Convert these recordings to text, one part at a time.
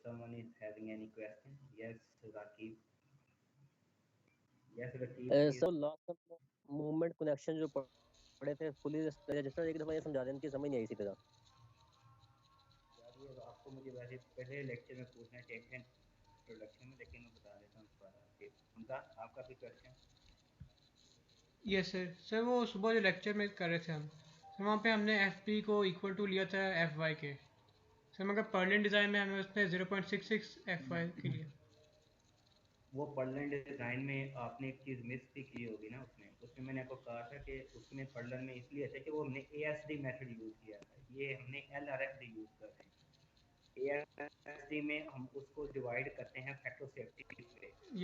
someone is having any question? Yes, Rakib. Yes, Rakib, please. Sir last में movement connection जो पढ़े थे fully register एक दफा ये समझा दें, इनकी समझ नहीं आई इसी तरह। यार ये आपको मुझे वैसे पहले लेक्चर में पूछना चाहिए था इंट्रोडक्शन में, लेकिन मैं बता देता हूँ दोबारा। उनका आपका भी क्वेश्चन? Yes sir. सर वो सुबह जो लेक्चर में कर रहे थे हम, सर वहाँ पे हमने एफ पी को इक्वल टू लिया था एफ वाई के। सर मगर पर्लिन डिज़ाइन में हमें उसने 0.66 एफ वाई के लिए। वो पर्लन डिज़ाइन में आपने एक चीज़ मिस भी की होगी ना, उसमें उसमें मैंने आपको कहा था कि उसमें पर्लन में इसलिए था कि वो हमने A S D method use किया था, ये हमने L R F D use कर रहे हैं। ए एस डी में हम उसको डिवाइड करते हैं फैक्टर सेफ्टी पे।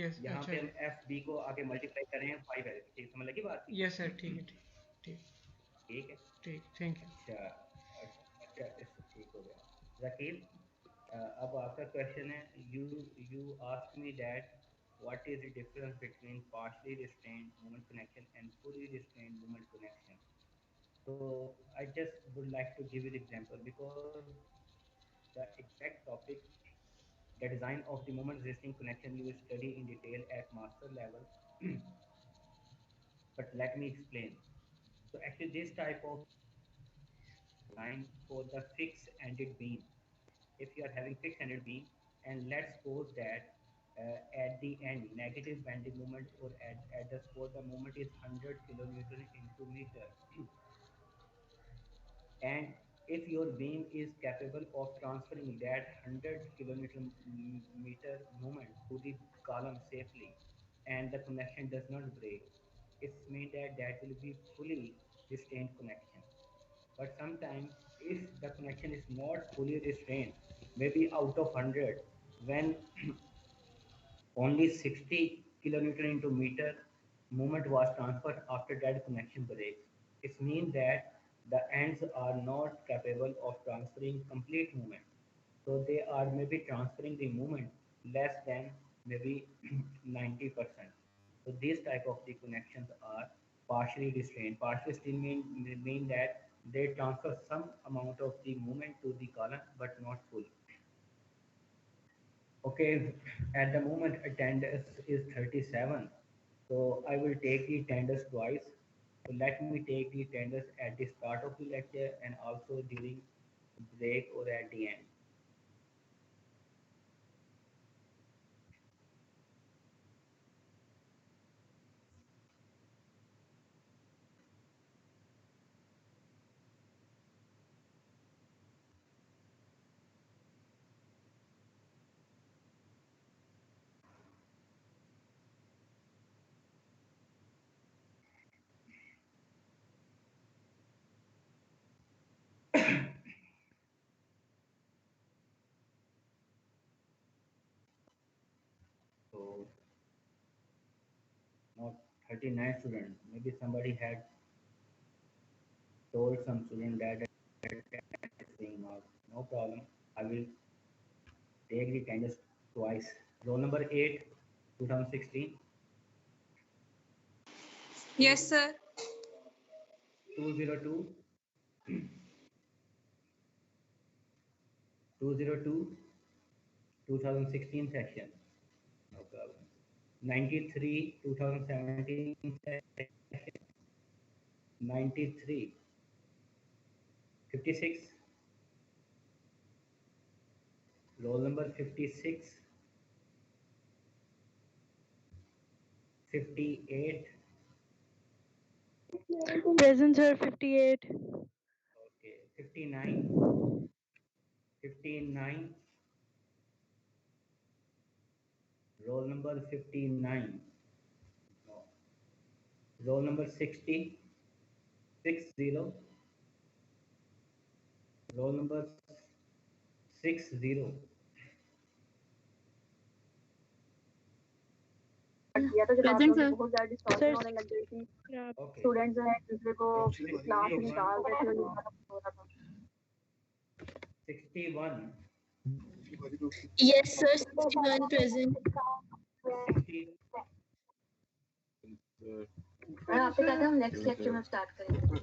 यस यहाँ अच्छा पे जी। हम एफ बी को आगे मल्टीप्लाई कर रहे हैं 5 ठीक समझ लगी बात? यस सर ठीक है ठीक ठीक ठीक है। ठीक थैंक यू। अच्छा अच्छा, इससे ठीक हो गया। रकीब, अब आपका क्वेश्चन है, you you ask me that what is the difference between partially restrained movement connection and fully restrained movement connection. So I just would like to give you the example because the exact topic, the design of the movement resisting connection, you will study in detail at master level. But let me explain. So actually this type of design for the fixed ended beam. If you are having fixed ended beam, and let's suppose that at the end negative bending moment, or at the spot the moment is 100 kilonewton into meter, and if your beam is capable of transferring that 100 kilonewton meter moment to the column safely, and the connection does not break, it means that that will be fully restrained connection. But sometimes if the connection is not fully restrained, maybe out of 100, when only 60 kilonewton into meter movement was transferred after that connection breaks, it means that the ends are not capable of transferring complete movement. So they are maybe transferring the movement less than maybe 90%. So these type of the connections are partially restrained. Partially restrained mean that they transfer some amount of the movement to the column but not full. Okay, at the moment attendance is 37. So I will take the attendance twice. So let me take the attendance at the start of the lecture and also during break or at the end. So not 39 students. Maybe somebody had told some student that is saying not. No problem. I will take the attendance twice. Roll number 8, 2016. Yes, sir. 202, 202, 2016 section. No problem. 93, 2017 section. 93, 56. Roll number 56, 58. Present, sir. 58. Okay, 59, 59. Roll number 59. No. Roll number 60, 60. Roll number 60. किया था जब आप Present, लोगों sir. ने बहुत ज्यादा distortion होने लग गई थी, Okay. स्टूडेंट्स जो है एक दूसरे को क्लास से निकाल रहे थे और ये मतलब हो रहा था। 61. Yes, sir. 61 present. 60. मैं आपसे कहता हूँ नेक्स्ट लेक्चर में स्टार्ट करेंगे। मैंने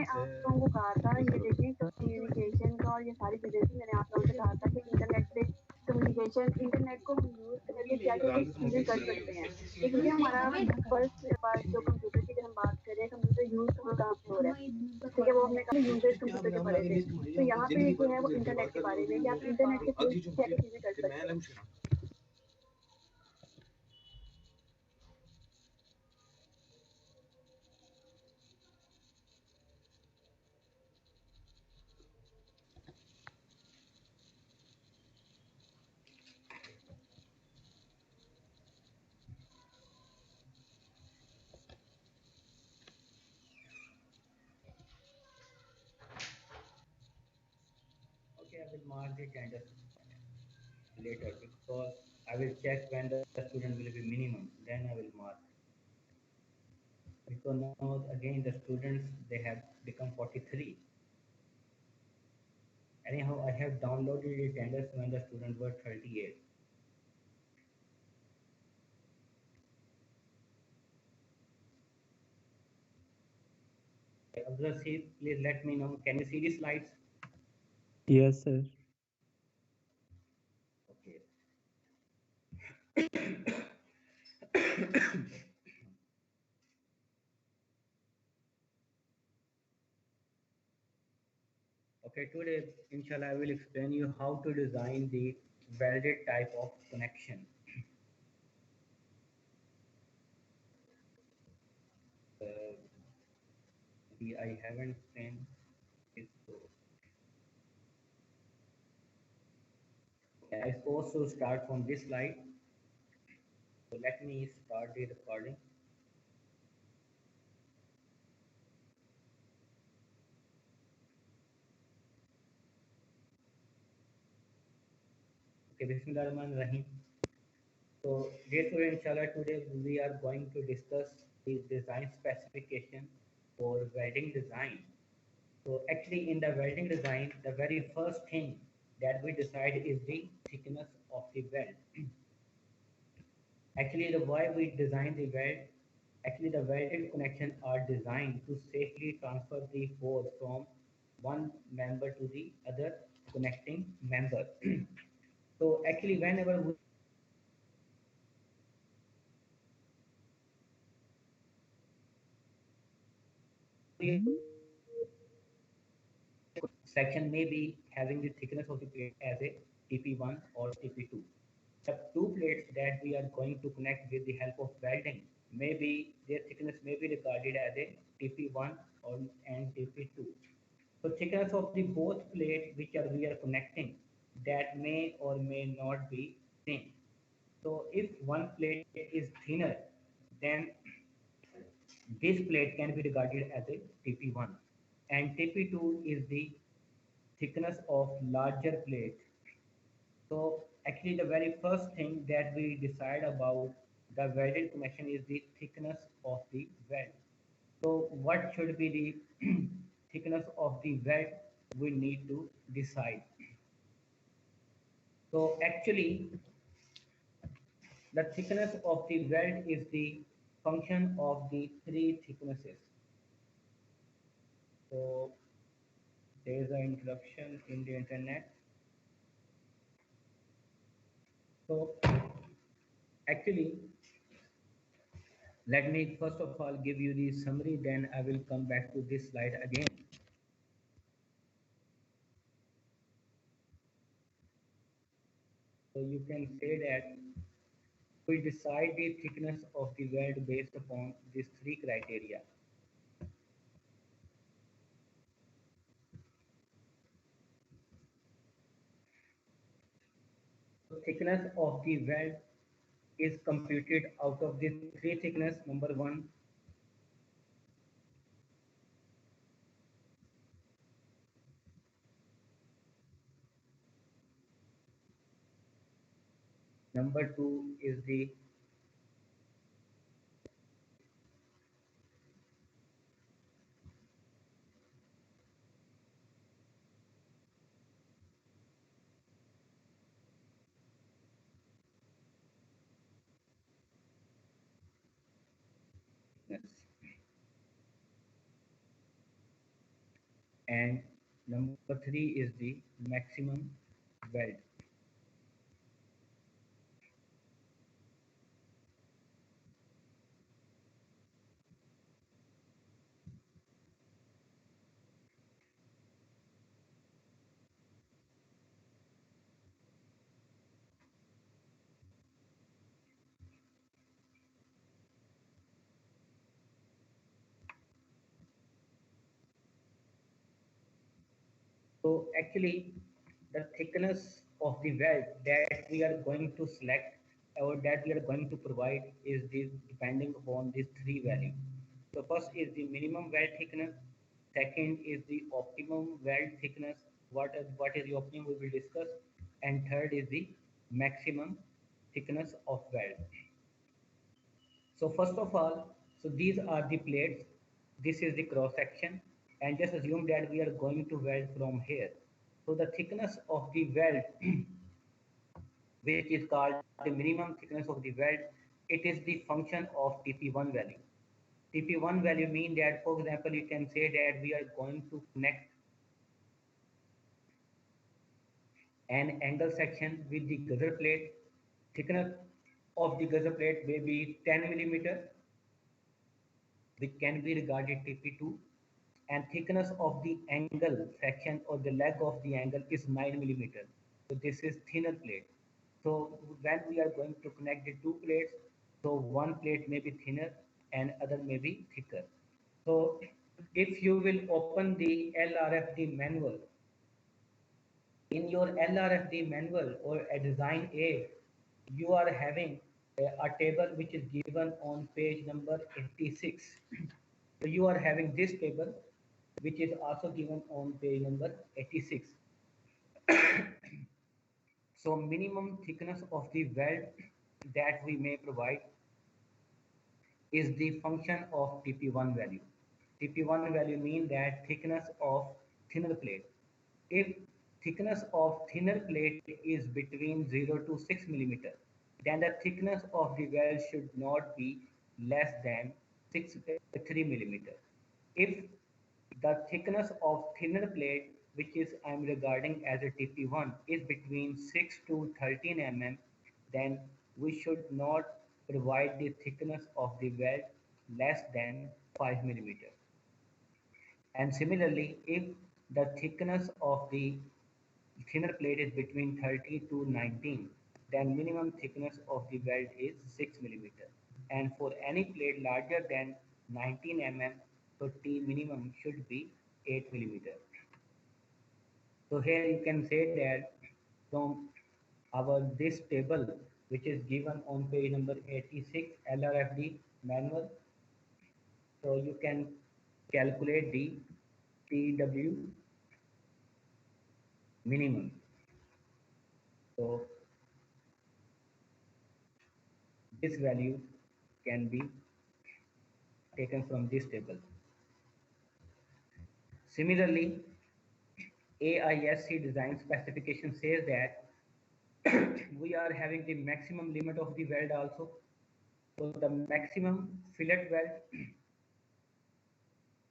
आप लोगों को कहा था ये देखिए कम्युनिकेशन का और ये सारी चीजें थी, मैंने आप लोगों से कहा था मेंशन इंटरनेट को हम यूज करके क्या क्या चीजें कर सकते हैं, क्योंकि हमारा फर्स्ट पार्ट जो कंप्यूटर की हम बात करें, कंप्यूटर यूज कहाँ पे हो रहा है, ठीक है, वो हमने कहा यूजेज कंप्यूटर के पढ़े थे, तो यहाँ पे जो है वो इंटरनेट के बारे में, या आप इंटरनेट के थ्रू क्या क्या चीजें कर सकते हैं। Okay, I will mark the attendance later because I will check when the student will be minimum. Then I will mark. Because now again the students they have become 43. Anyhow, I have downloaded the attendance when the students were 38. Abdul Rasheed, please let me know. Can you see the slides? Yes, sir. Okay. Okay, today, inshallah, I will explain you how to design the welded type of connection. I haven't explained it. So I suppose to start from this slide. So let me start the recording. Okay, Bismillahirrahmanirrahim. So, dear students, inshallah, today we are going to discuss the design specification for welding design. So, actually, in the welding design, the very first thing that we decide is the thickness of the weld. Actually, the why we design the weld, actually the welded connections are designed to safely transfer the force from one member to the other connecting member. So actually, whenever we section may be having the thickness of the plate as a TP1 or TP2. The two plates that we are going to connect with the help of welding, maybe their thickness may be regarded as a TP1 or and TP2. So thickness of the both plates which are we are connecting, that may or may not be same. So if one plate is thinner, then this plate can be regarded as a TP1, and TP2 is the thickness of larger plate. So actually the very first thing that we decide about the welded connection is the thickness of the weld. So what should be the thickness of the weld we need to decide. So actually the thickness of the weld is the function of the three thicknesses. So there is an interruption in the internet. So actually let me first of all give you the summary, then I will come back to this slide again. So you can say that we decide the thickness of the weld based upon these three criteria. So thickness of the weld is computed out of the three thickness. Number one, number two is the thickness, and number three is the maximum weld. So actually, the thickness of the weld that we are going to select or that we are going to provide is this depending upon these three values. So first is the minimum weld thickness, second is the optimum weld thickness, what is the optimum we will discuss, and third is the maximum thickness of weld. So first of all, so these are the plates. This is the cross section, and just assume that we are going to weld from here. So the thickness of the weld, which is called the minimum thickness of the weld, it is the function of TP1 value. TP1 value mean that, for example, you can say that we are going to connect an angle section with the gusser plate. Thickness of the gusser plate may be 10 millimeter, which can be regarded TP2, and thickness of the angle section or the leg of the angle is 9 millimeter. So this is thinner plate. So when we are going to connect the two plates, so one plate may be thinner and other may be thicker. So if you will open the LRFD manual, in your LRFD manual or a design aid, you are having a table which is given on page number 86. So you are having this table which is also given on page number 86. So minimum thickness of the weld that we may provide is the function of TP1 value. TP1 value means that thickness of thinner plate. If thickness of thinner plate is between 0 to 6 millimeter, then the thickness of the weld should not be less than 3 millimeter. If the thickness of thinner plate, which is I am regarding as a TP1, is between 6 to 13 mm, then we should not provide the thickness of the weld less than 5 millimeter. And similarly, if the thickness of the thinner plate is between 30 to 19, then minimum thickness of the weld is 6 millimeter. And for any plate larger than 19 mm, so T minimum should be 8 millimeter. So here you can say that from our this table, which is given on page number 86 LRFD manual, so you can calculate the TW minimum. So this value can be taken from this table. Similarly, AISC design specification says that we are having the maximum limit of the weld also. So the maximum fillet weld,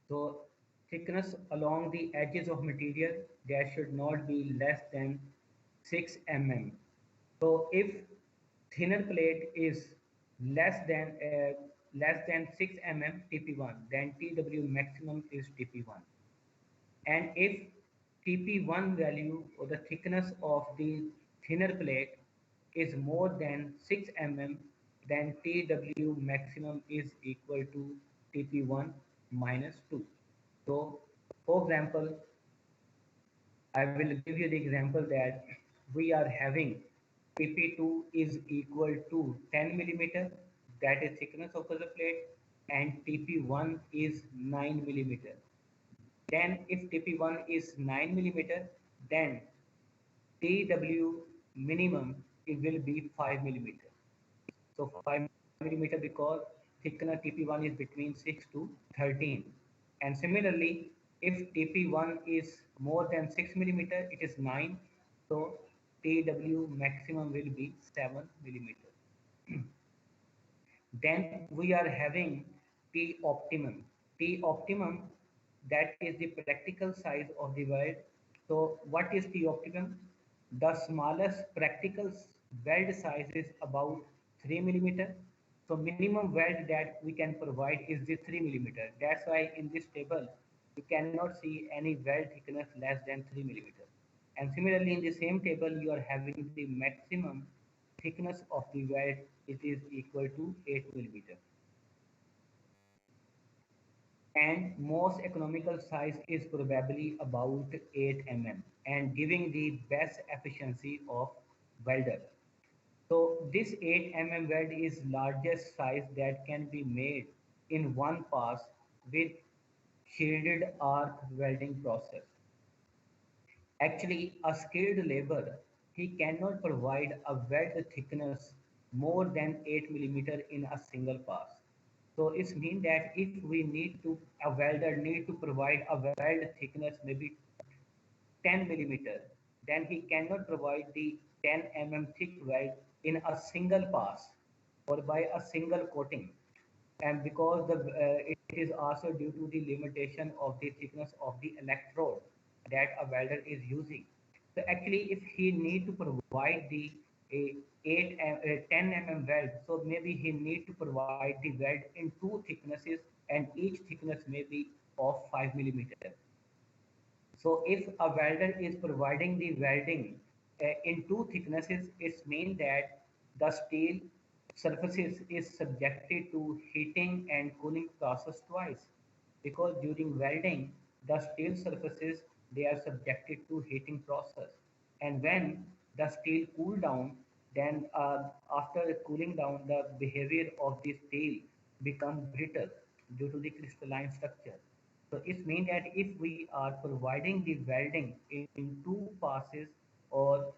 so thickness along the edges of material, that should not be less than 6 mm. So if thinner plate is less than 6 mm TP1, then TW maximum is TP1. And if TP1 value or the thickness of the thinner plate is more than 6 mm, then TW maximum is equal to TP1 minus 2. So, for example, I will give you the example that we are having TP2 is equal to 10 millimeter, that is thickness of the plate, and TP1 is 9 millimeter. Then if TP1 is 9 millimeter, then TW minimum it will be 5 millimeter. So 5 millimeter because thickness TP1 is between 6 to 13. And similarly, if TP1 is more than 6 millimeter, it is 9. So TW maximum will be 7 millimeter. Then we are having T optimum. T optimum, that is the practical size of the weld. So what is T optimum? The smallest practical weld size is about 3 millimeter. So minimum weld that we can provide is the 3 millimeter. That's why in this table you cannot see any weld thickness less than 3 millimeter. And similarly in the same table you are having the maximum thickness of the weld, it is equal to 8 millimeter. and most economical size is probably about 8 mm and giving the best efficiency of welder. So this 8 mm weld is largest size that can be made in one pass with shielded arc welding process. Actually, a skilled laborer, he cannot provide a weld thickness more than 8 millimeter in a single pass. So it means that if we need to, a welder need to provide a weld thickness maybe 10 millimeter, then he cannot provide the 10 thick weld in a single pass or by a single coating. And because it is also due to the limitation of the thickness of the electrode that a welder is using. So actually, if he need to provide the a 10 weld, so maybe he need to provide the weld in two thicknesses, and each thickness may be of 5 millimeter. So if a welder is providing the welding in two thicknesses, it means that the steel surfaces is subjected to heating and cooling process twice. Because during welding, the steel surfaces, they are subjected to heating process. And when the steel cool down, then after cooling down, the behavior of the steel become brittle due to the crystalline structure. So it means that if we are providing the welding in two passes or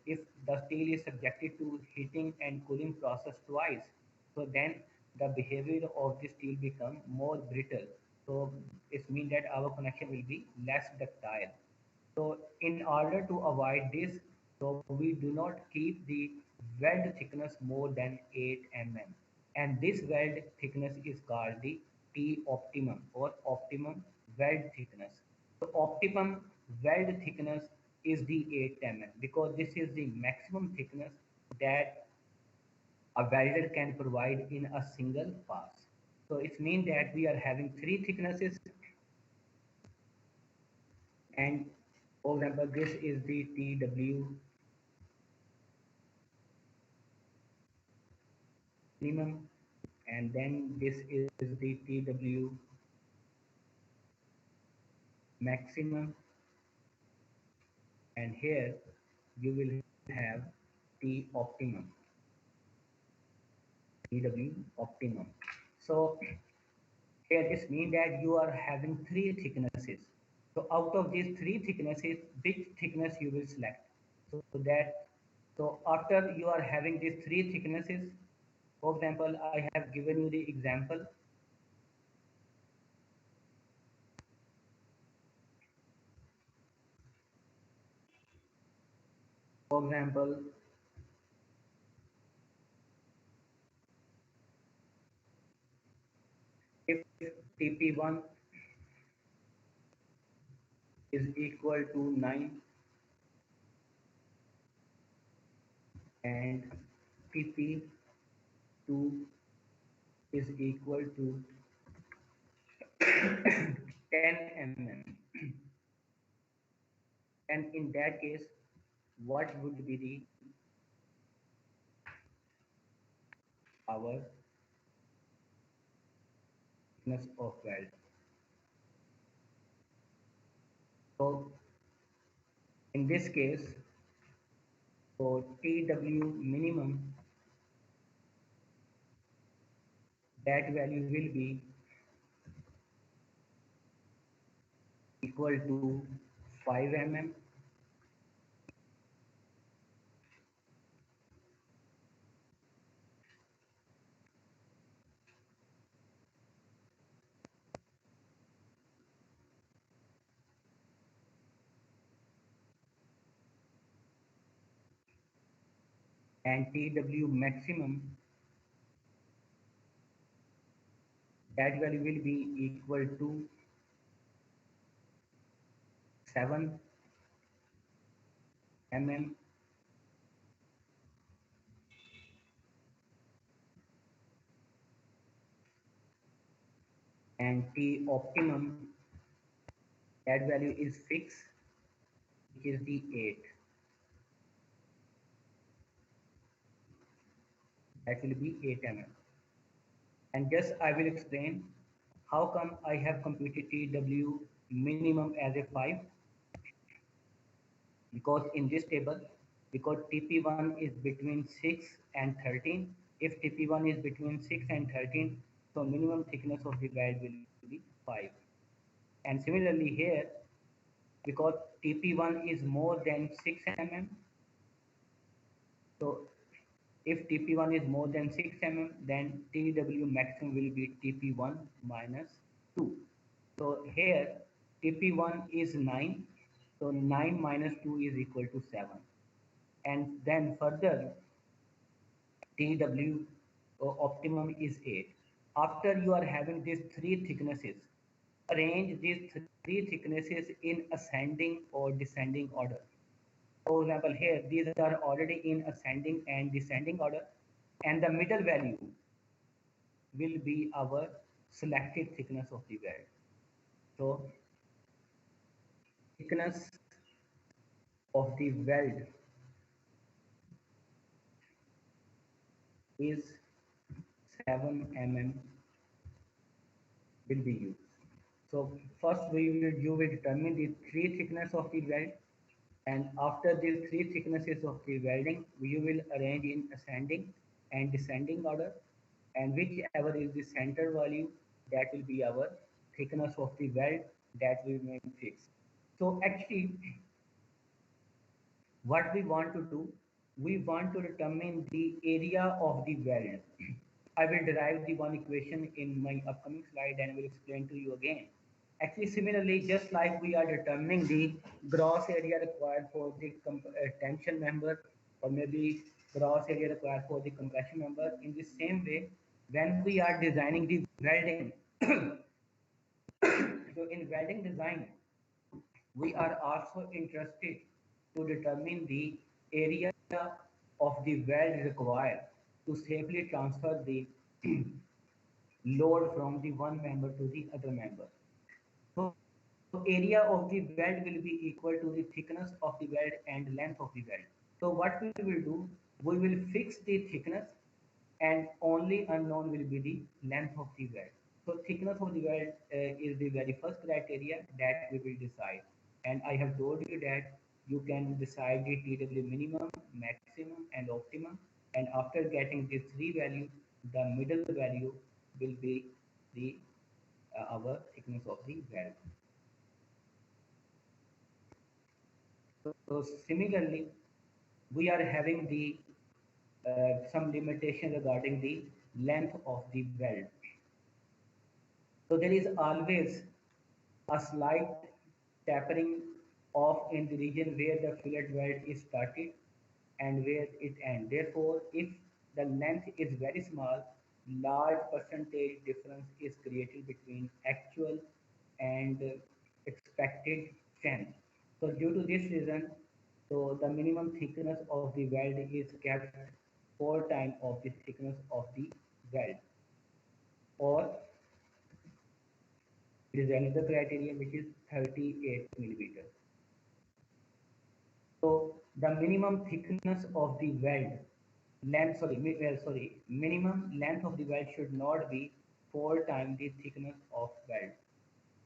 if the steel is subjected to heating and cooling process twice, so then the behavior of the steel become more brittle. So it means that our connection will be less ductile. So in order to avoid this, so we do not keep the weld thickness more than 8 mm. And this weld thickness is called the T optimum or optimum weld thickness. So optimum weld thickness is the 8 mm because this is the maximum thickness that a welder can provide in a single pass. So it means that we are having three thicknesses, and for example, this is the TW minimum, and then this is the TW maximum, and here you will have T optimum, TW optimum. So here this means that you are having three thicknesses. So out of these three thicknesses, which thickness you will select? So after you are having these three thicknesses, for example, I have given you the example. For example, if TP1 is equal to 9 and TP2 is equal to 10 mm, and in that case, what would be the our thickness of weld? So in this case, for TW minimum, that value will be equal to 5 mm, and TW maximum, that value will be equal to 7 mm, and T optimum, that value is fixed, which is the 8. That will be 8 mm. And just I will explain How come I have computed TW minimum as a 5? Because in this table, because TP1 is between 6 and 13, if TP1 is between 6 and 13, so minimum thickness of the weld will be 5. And similarly here, because TP1 is more than 6 mm, so if TP1 is more than 6 mm, then TW maximum will be TP1 minus 2. So here TP1 is 9, so 9 minus 2 is equal to 7. And then further TW optimum is 8. After you are having these three thicknesses, arrange these three thicknesses in ascending or descending order. For example, here these are already in ascending and descending order, and the middle value will be our selected thickness of the weld. So thickness of the weld is 7 mm will be used. So first you will determine the three thickness of the weld, and after these three thicknesses of the welding, you will arrange in ascending and descending order, and whichever is the center value, that will be our thickness of the weld that will remain fixed. So actually, what we want to do, we want to determine the area of the weld. I will derive the one equation in my upcoming slide and will explain to you again. Actually, similarly, just like we are determining the gross area required for the tension member, or maybe gross area required for the compression member, in the same way, when we are designing the welding, so in welding design, we are also interested to determine the area of the weld required to safely transfer the load from the one member to the other member. So area of the weld will be equal to the thickness of the weld and length of the weld. So what we will do, we will fix the thickness and only unknown will be the length of the weld. So thickness of the weld is the very first criteria that we will decide. And I have told you that you can decide the TW minimum, maximum and optimum. And after getting these three values, the middle value will be the our thickness of the weld. So similarly, we are having the some limitation regarding the length of the weld. So there is always a slight tapering off in the region where the fillet weld is started and where it ends. Therefore, if the length is very small, large percentage difference is created between actual and expected strength. So due to this reason, so the minimum thickness of the weld is kept 4 times of the thickness of the weld, or there is another criterion which is 38 millimeters. So the minimum thickness of the weld length, minimum length of the weld should not be 4 times the thickness of weld.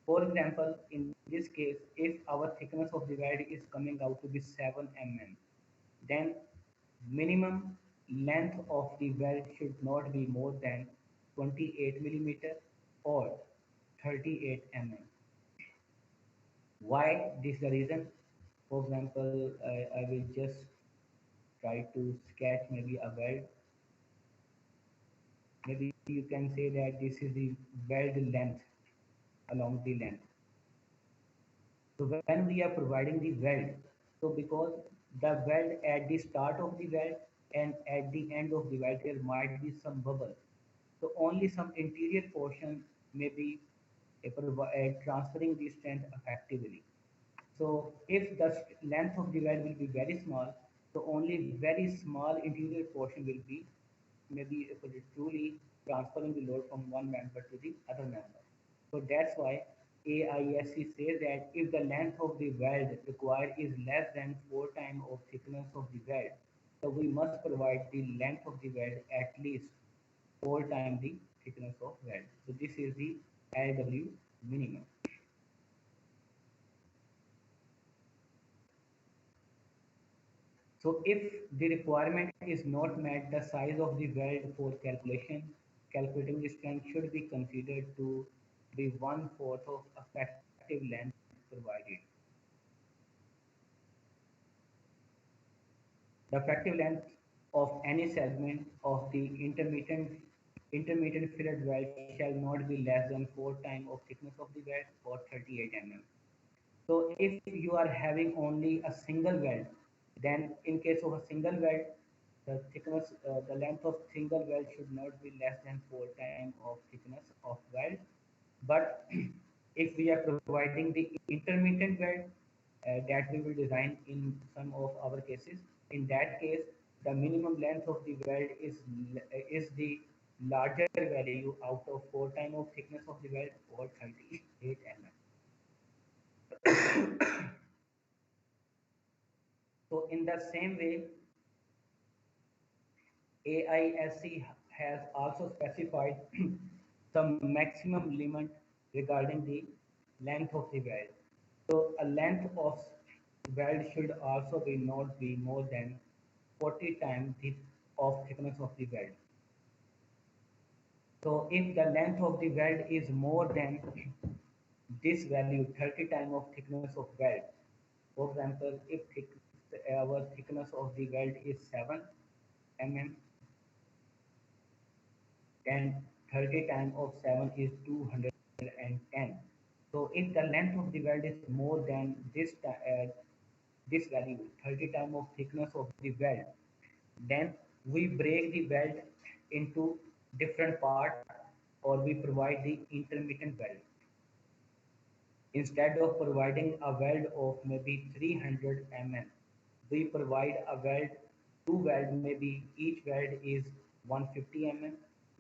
For example, in this case, if our thickness of the weld is coming out to be 7 mm, then minimum length of the weld should not be more than 28 millimeter or 38 mm. Why? This is the reason. For example, I will just try to sketch maybe a weld. Maybe you can say that this is the weld length along the length. So when we are providing the weld, so because the weld at the start of the weld and at the end of the weld, there might be some bubble. So only some interior portion may be transferring the strength effectively. So if the length of the weld will be very small, so only very small interior portion will be maybe truly transferring the load from one member to the other member. So that's why AISC says that if the length of the weld required is less than 4 times of thickness of the weld, so we must provide the length of the weld at least 4 times the thickness of weld. So this is the LW minimum. So if the requirement is not met, the size of the weld for calculating the strength should be considered to be 1/4 of effective length provided. The effective length of any segment of the intermittent fillet weld shall not be less than 4 times of thickness of the weld or 38 mm. So if you are having only a single weld, then in case of a single weld, the length of single weld should not be less than 4 times of thickness of weld. But if we are providing the intermittent weld that we will design in some of our cases, in that case, the minimum length of the weld is the larger value out of 4 times of thickness of the weld or 38 mm. So in the same way, AISC has also specified some maximum limit regarding the length of the weld. So a length of weld should also be not be more than 40 times the of thickness of the weld. So if the length of the weld is more than this value, 30 times of thickness of weld, for example, if our thickness of the weld is 7 mm, then 30 times of 7 is 210. So if the length of the weld is more than this value, 30 times of thickness of the weld, then we break the weld into different parts or we provide the intermittent weld. Instead of providing a weld of maybe 300 mm, we provide a weld, two weld, maybe each weld is 150 mm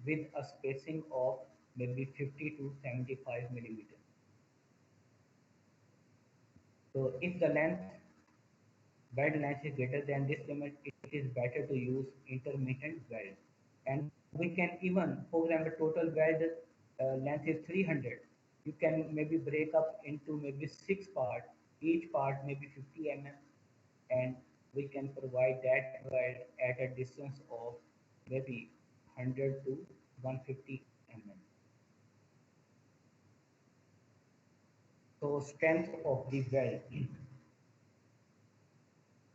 with a spacing of maybe 50 to 75 millimeters. So if the weld length is greater than this limit, it is better to use intermittent weld. And we can even, for example, total weld length is 300. You can maybe break up into maybe 6 parts, each part maybe 50 mm, and we can provide that weld at a distance of maybe 100 to 150 mm. So strength of the weld.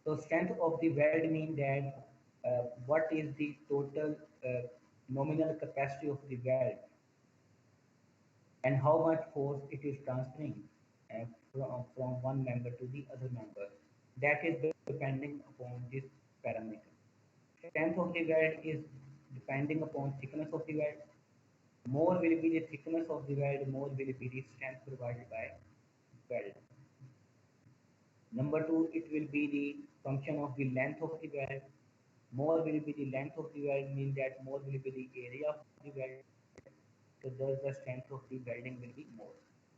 So strength of the weld mean that what is the total nominal capacity of the weld and how much force it is transferring from one member to the other member. That is depending upon this parameter. Strength of the weld is depending upon thickness of the weld. More will be the thickness of the weld, more will be the strength provided by weld. Number two, it will be the function of the length of the weld. More will be the length of the weld, mean that more will be the area of the weld. So thus the strength of the welding will be more.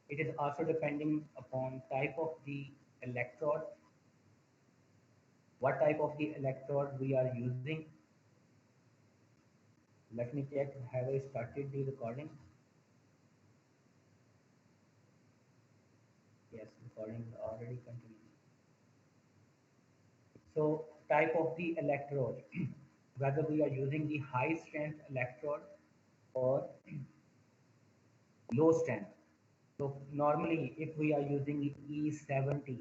It is also depending upon type of the electrode, what type of the electrode we are using. Let me check, have I started the recording? Yes, recording is already continuing. So type of the electrode, whether we are using the high strength electrode or low strength. So normally if we are using E70,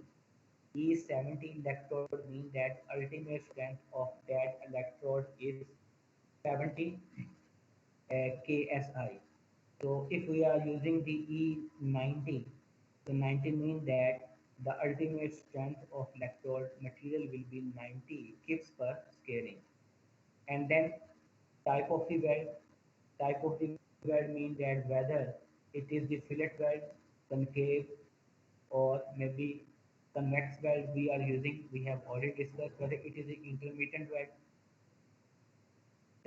E70 electrode means that ultimate strength of that electrode is 70 KSI. So if we are using the E90, so 90 means that the ultimate strength of electrode material will be 90 kips per square inch. And then type of the weld, type of the weld means that whether it is the fillet weld, concave, or maybe convex weld we are using. We have already discussed whether it is the intermittent weld.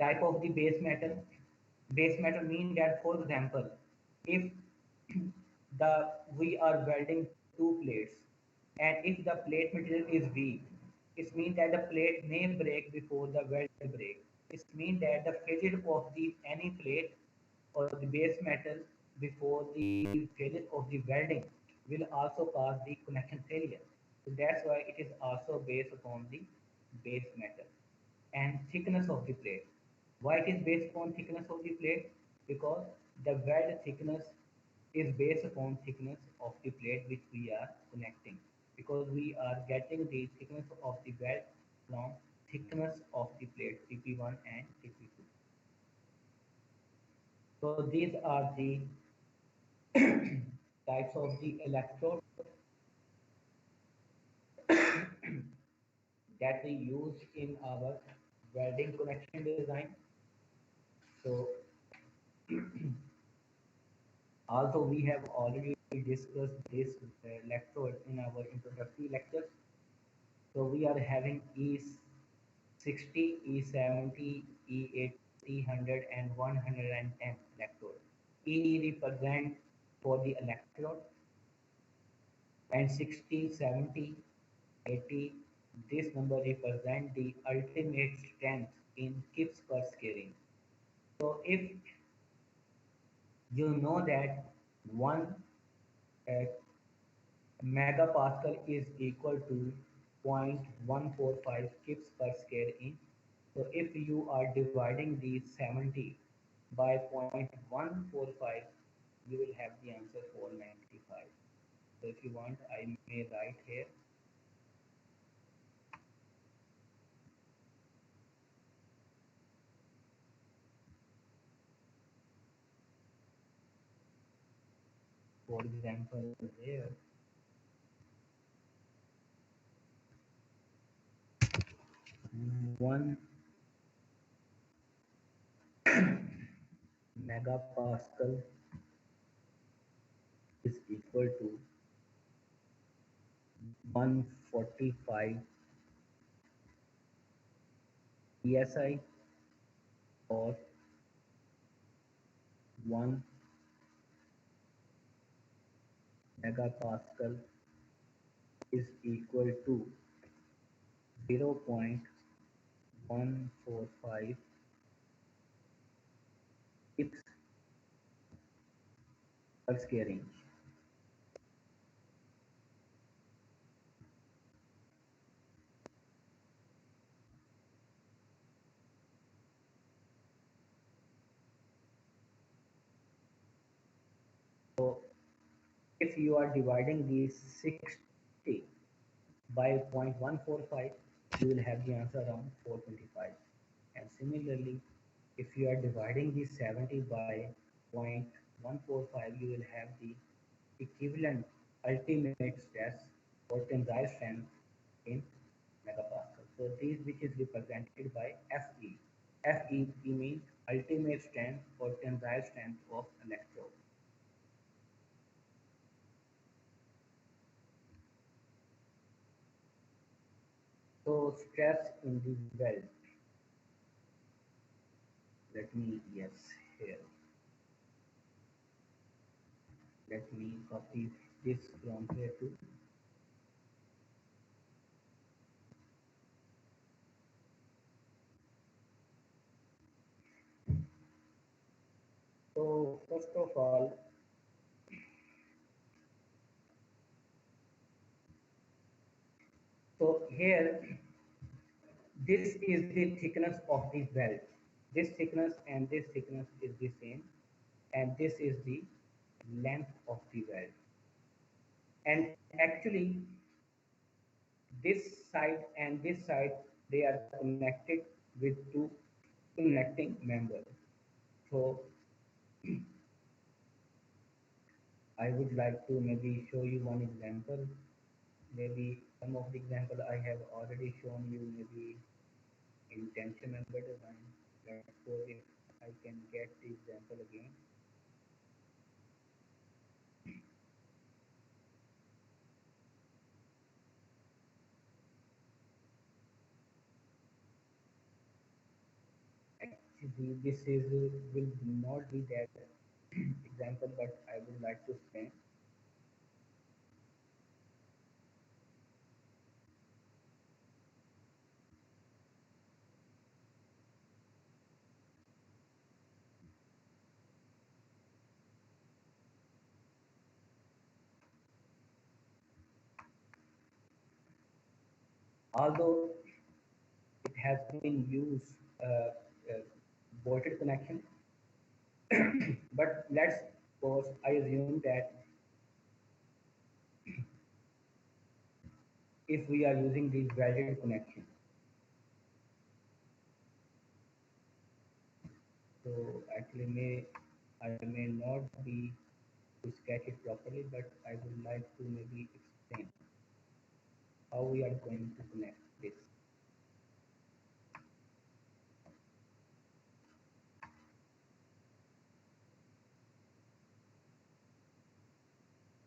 Type of the base metal. Base metal means that, for example, if we are welding two plates, and if the plate material is weak, it means that the plate may break before the weld break. It means that the failure of the any plate or the base metal before the failure of the welding will also cause the connection failure. So that's why it is also based upon the base metal and thickness of the plate. Why it is based upon thickness of the plate? Because the weld thickness is based upon thickness of the plate which we are connecting. Because we are getting the thickness of the weld from thickness of the plate TP1 and TP2. So these are the types of the electrode that we use in our welding connection design. So although we have already discussed this electrode in our introductory lectures, so we are having E60, E70, E80, 100 and 110 electrode. E represent for the electrode and 60, 70, 80, this number represent the ultimate strength in Gibbs per square inch. So if you know that 1 uh, megapascal is equal to 0.145 Gibbs per square inch. So if you are dividing the 70 by 0.145, you will have the answer 495. So if you want, I may write here. For example, here 1 megapascal is equal to 145 psi, or 1 megapascal is equal to 0.145 Gibbs per square inch. So if you are dividing these 60 by 0.145, you will have the answer around 425. And similarly, if you are dividing the 70 by 0.145, you will have the equivalent ultimate stress or tensile strength in megapascal. So this which is represented by Fe. Fe means ultimate strength or tensile strength of electrode. So stress in the weld. Let me, yes, here. Let me copy this from here too. So first of all, so here this is the thickness of the weld. This thickness and this thickness is the same, and this is the length of the weld. And actually, this side and this side, they are connected with two connecting members. So I would like to maybe show you one example. Maybe some of the example I have already shown you, maybe in tension member design. Let's suppose if I can get the example again. Actually, this is will not be that example, but I would like to explain. although it has been used bolted connection. But let's suppose I assume that if we are using the welded connection, so actually I may not be to sketch it properly, but I would like to maybe explain how we are going to connect this.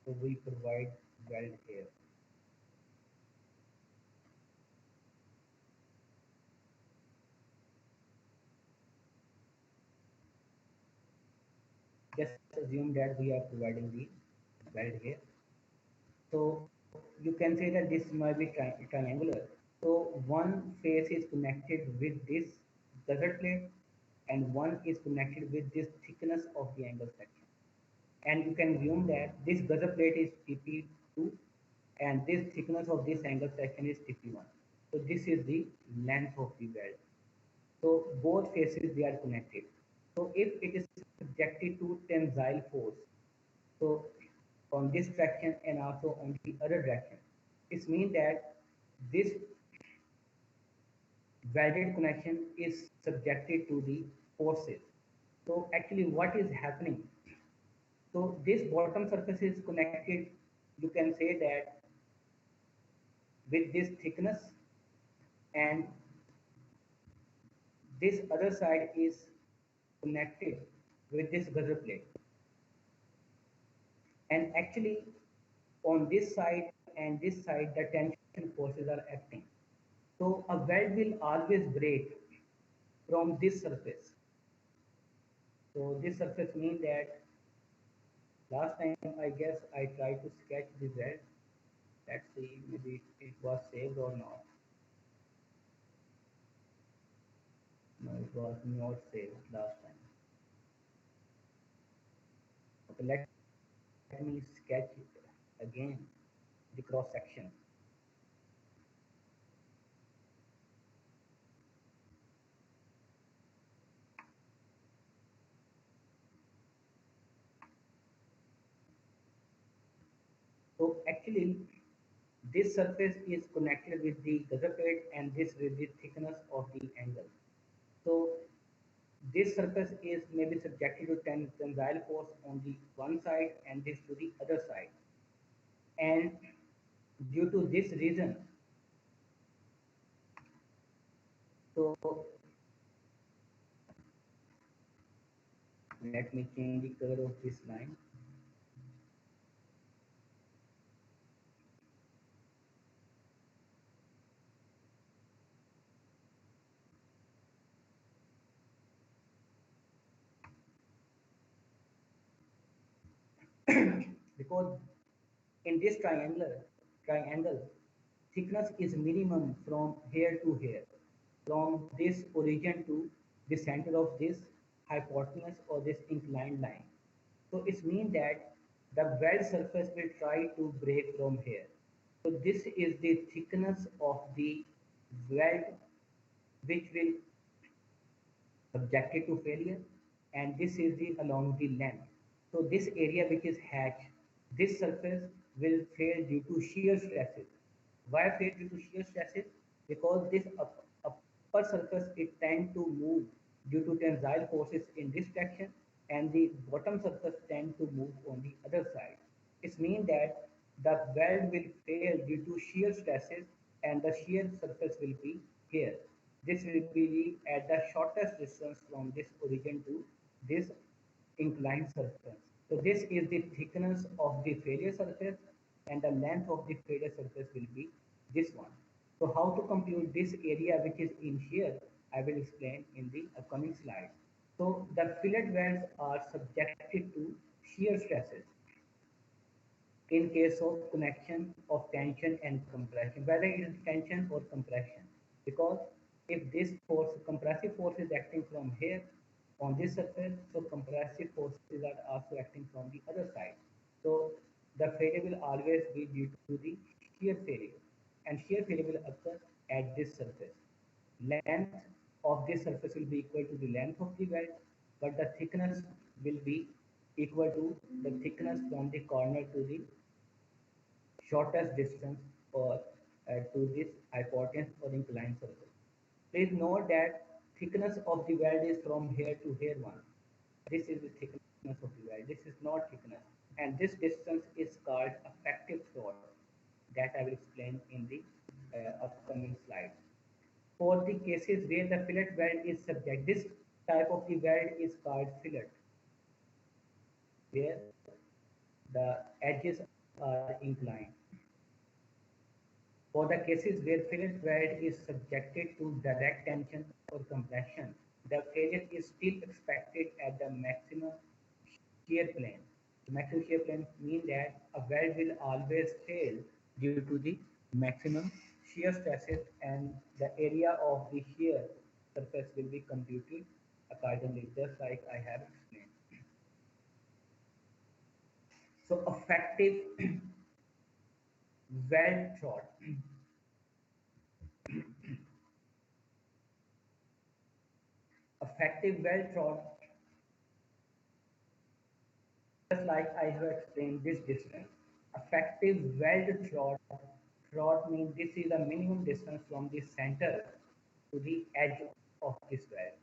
So we provide weld here. Just assume that we are providing the weld here. So you can say that this might be triangular. So one face is connected with this gusset plate and one is connected with this thickness of the angle section. And you can assume that this gusset plate is TP2 and this thickness of this angle section is TP1. So this is the length of the weld. So both faces they are connected. So if it is subjected to tensile force, so on this direction and also on the other direction, it means that this welded connection is subjected to the forces. So actually what is happening? So this bottom surface is connected, you can say that with this thickness, and this other side is connected with this gusset plate. And actually on this side and this side the tension forces are acting. So a weld will always break from this surface. So this surface means that last time I guess I tried to sketch the weld. Let's see maybe it was saved or not. No, it was not saved last time. Okay, let me sketch it again, the cross section. So actually this surface is connected with the gusset plate and this with the thickness of the angle. So this surface is maybe subjected to tensile force on the one side and this to the other side. And due to this reason, so let me change the color of this line. Because in this triangle, thickness is minimum from here to here, from this origin to the center of this hypotenuse or this inclined line. So it means that the weld surface will try to break from here. So this is the thickness of the weld which will subjected to failure, and this is the along the length. So this area which is hatch, this surface will fail due to shear stresses. Why fail due to shear stresses? Because this upper surface it tend to move due to tensile forces in this direction, and the bottom surface tend to move on the other side. It means that the weld will fail due to shear stresses, and the shear surface will be here. This will be at the shortest distance from this origin to this inclined surface. So this is the thickness of the failure surface, and the length of the failure surface will be this one. So how to compute this area which is in here, I will explain in the upcoming slides. So the fillet welds are subjected to shear stresses in case of connection of tension and compression, whether it is tension or compression. Because if this force, compressive force is acting from here on this surface, so compressive forces are also acting from the other side. So the failure will always be due to the shear failure, and shear failure will occur at this surface. Length of this surface will be equal to the length of the weld, but the thickness will be equal to the thickness from the corner to the shortest distance or to this hypotenuse or inclined surface. Please note that thickness of the weld is from here to here one. This is the thickness of the weld. This is not thickness. And this distance is called effective throat that I will explain in the upcoming slides. For the cases where the fillet weld is subject, this type of the weld is called fillet, where the edges are inclined. For the cases where fillet weld is subjected to direct tension or compression, the failure is still expected at the maximum shear plane. The maximum shear plane means that a weld will always fail due to the maximum shear stresses, and the area of the shear surface will be computed accordingly, just like I have explained. So effective weld throat. Effective weld throat, just like I have explained this distance. Effective weld throat means this is the minimum distance from the center to the edge of this weld.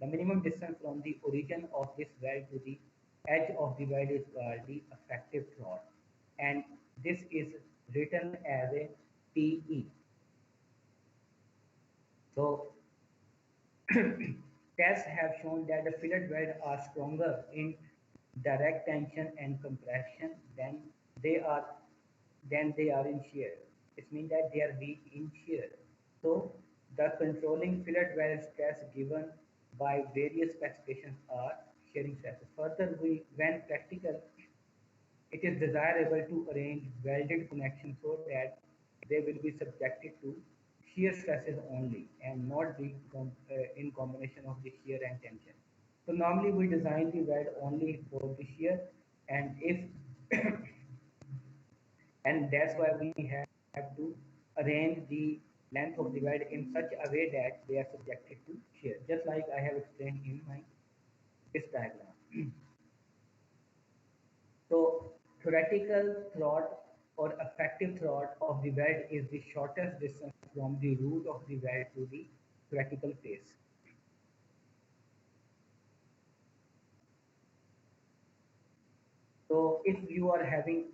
The minimum distance from the origin of this weld to the edge of the weld is called the effective throat. And this is written as a TE. So tests have shown that the fillet welds are stronger in direct tension and compression they are than they are in shear. It means that they are weak in shear. So the controlling fillet weld stress given by various specifications are shearing stresses. Further, when practical, it is desirable to arrange welded connections so that they will be subjected to shear stresses only and not be in combination of the shear and tension. So normally we design the weld only for the shear, and if and that's why we have to arrange the length of the weld in such a way that they are subjected to shear, just like I have explained in my this diagram. So theoretical throat or effective throat of the weld is the shortest distance from the root of the weld to the theoretical face. So if you are having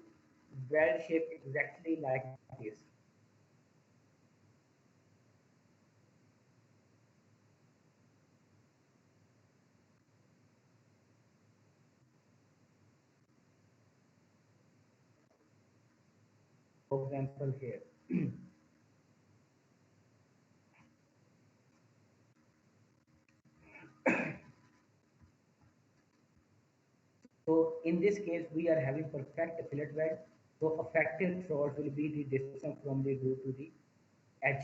weld shape exactly like this, for example here. So in this case, we are having perfect fillet weld. So effective throat will be the distance from the root to the edge.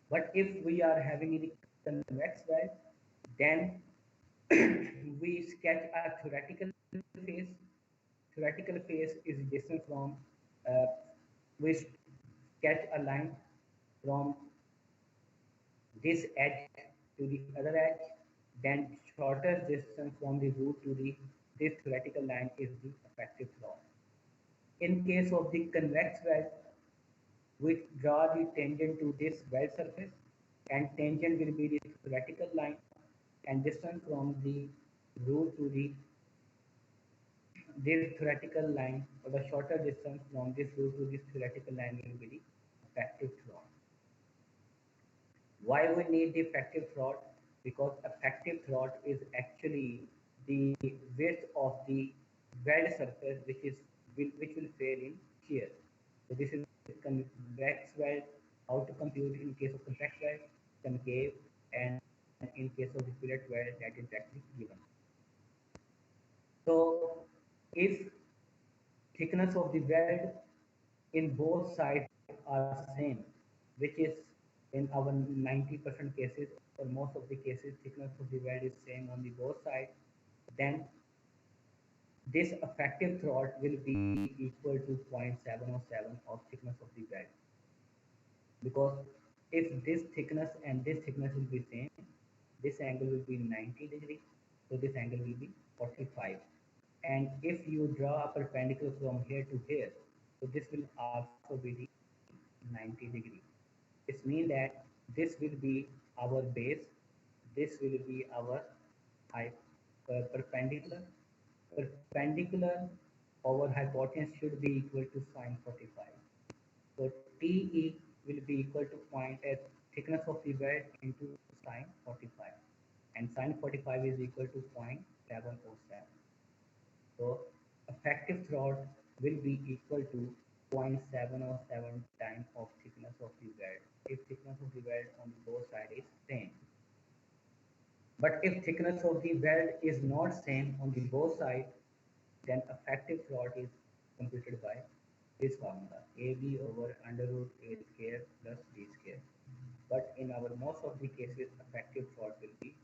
But if we are having the convex weld, then we sketch a theoretical face. Theoretical face is distance from, uh, we sketch a line from this edge to the other edge, then shortest distance from the root to the this theoretical line is the effective throat. In case of the convex weld, we draw the tangent to this weld surface, and tangent will be the theoretical line, and distance from the root to the this theoretical line, or the shorter distance from this root to this theoretical line will be the effective throat. Why we need the effective throat? Because effective throat is actually the width of the weld surface which will fail in shear. So this is convex weld. How to compute in case of convex weld, concave, and in case of the fillet weld, that is actually given. So if thickness of the weld in both sides are same, which is in our 90% cases or most of the cases, thickness of the weld is same on the both sides, then this effective throat will be equal to 0.707 of thickness of the weld, because if this thickness and this thickness will be same, this angle will be 90 degree, so this angle will be 45. And if you draw a perpendicular from here to here, so this will also be the 90 degree. This means that this will be our base, this will be our perpendicular. Perpendicular over hypotenuse should be equal to sine 45. So TE will be equal to point as thickness of the weld into sine 45, and sine 45 is equal to 0.707. So effective thrust will be equal to 0.707 times of thickness of the weld if thickness of the weld on both sides is same. But if thickness of the weld is not same on the both sides, then effective thrust is computed by this formula, AB over under root A square plus B square. But in our most of the cases, effective thrust will be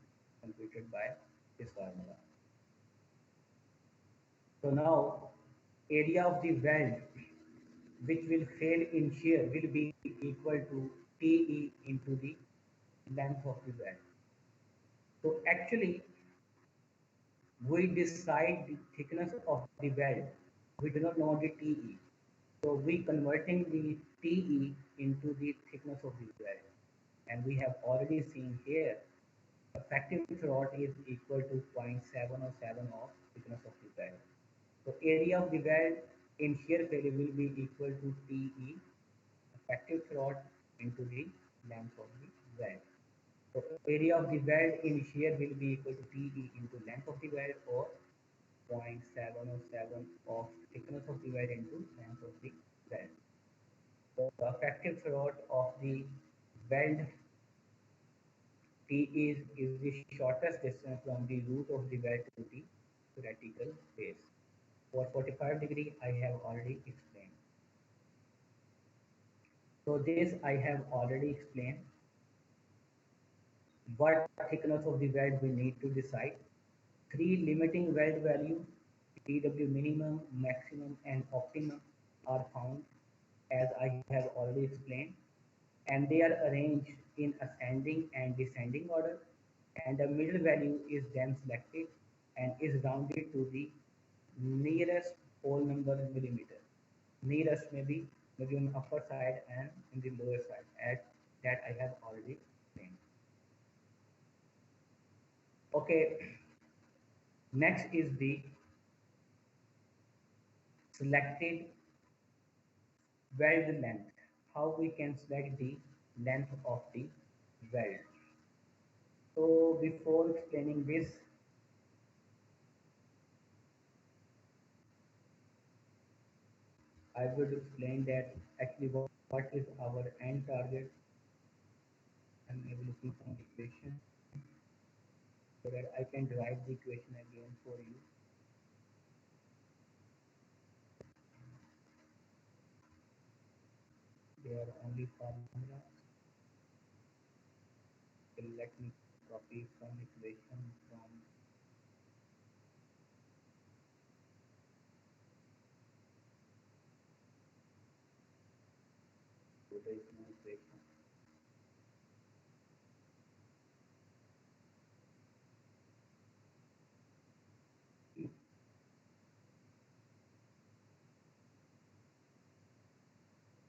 computed by this formula. So now, area of the weld which will fail in shear will be equal to TE into the length of the weld. So actually, we decide the thickness of the weld. We do not know the TE. So we converting the TE into the thickness of the weld. And we have already seen here, effective thrust is equal to 0.707 of thickness of the weld. So area of the weld in shear failure will be equal to TE, effective thrust into the length of the weld. So area of the weld in shear will be equal to TE into length of the weld, or 0.707 of thickness of the weld into length of the weld. So the effective thrust of the weld T is the shortest distance from the root of the weld to the vertical base. For 45 degree, I have already explained. So this I have already explained. What thickness of the weld we need to decide. Three limiting weld value, TW minimum, maximum and optimum, are found as I have already explained, and they are arranged in ascending and descending order, and the middle value is then selected and is rounded to the nearest whole number millimeter. Nearest may be maybe on upper side and in the lower side, as that I have already explained. Okay, next is the selected weld length. How we can select the length of the weld. So before explaining this, I would explain that actually what is our end target. I'm looking for the equation so that I can derive the equation again for you. There are only formulas. So let me copy some equation from, so there is no equation.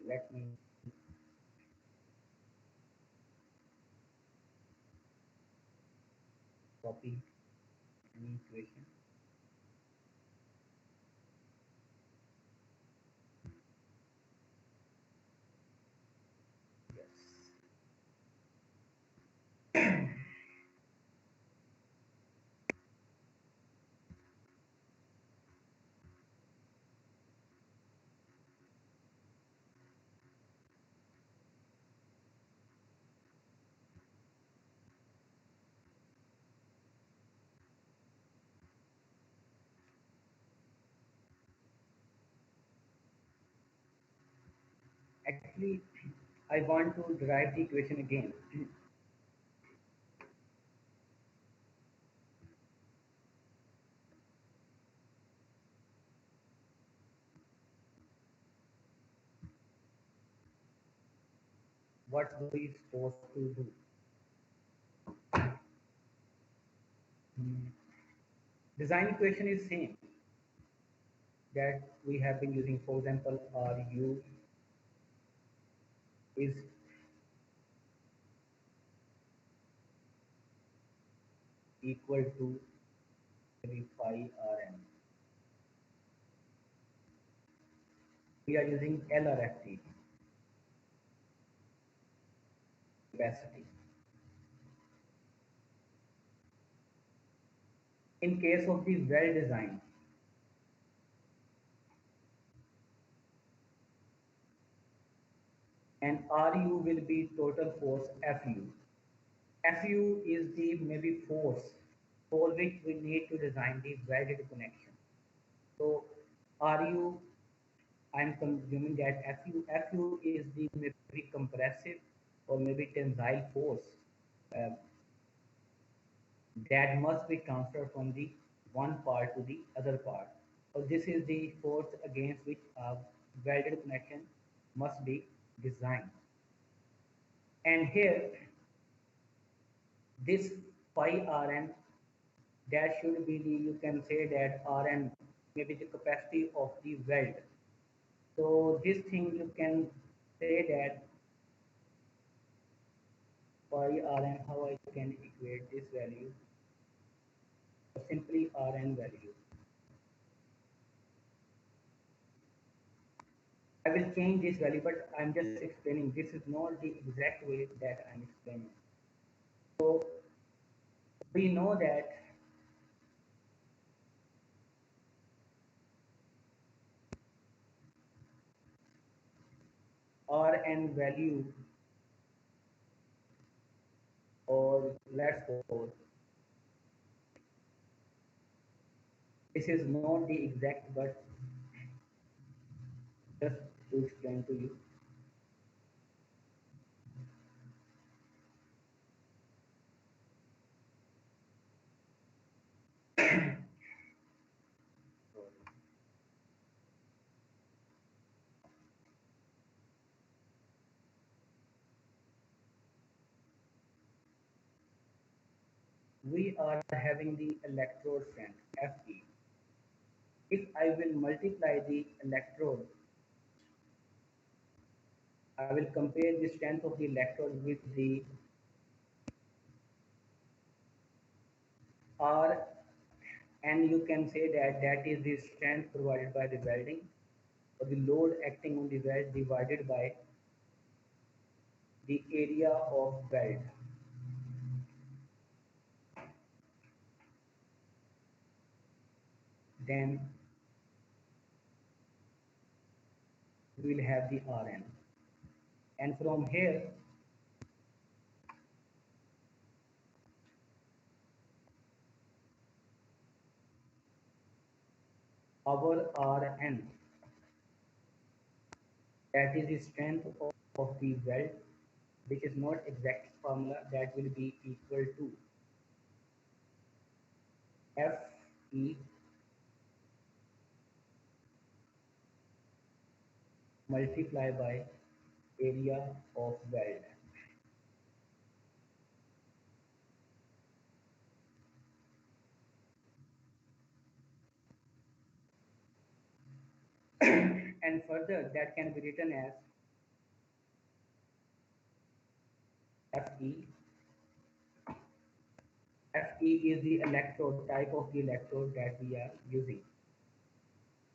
Let me copy any equation. Yes. Actually, I want to derive the equation again. what we supposed to do. Hmm. Design equation is same that we have been using. For example, RU is equal to maybe phi Rm. We are using LRFT capacity. In case of the well design, and RU will be total force FU. FU is the maybe force for which we need to design the welded connection. So RU, I'm consuming that FU is the maybe compressive or maybe tensile force uh, that must be transferred from the one part to the other part. So this is the force against which a welded connection must be designed. And here, this phi Rn, that should be the, you can say that Rn may be the capacity of the weld. So this thing you can say that phi Rn, how I can equate this value, simply Rn value. I will change this value, but I'm just explaining. This is not the exact way that I'm explaining. So we know that Rn value, or let's suppose this is not the exact, but just to explain to you. We are having the electrode strength Fe. If I will multiply the electrode, I will compare the strength of the electrode with the R, and you can say that that is the strength provided by the welding, or the load acting on the weld divided by the area of weld. Then we will have the Rn. And from here, our Rn, that is the strength of the weld, which is not exact formula, that will be equal to Fe multiplied by area of weld. And further, that can be written as Fe. Fe is the electrode, type of the electrode that we are using.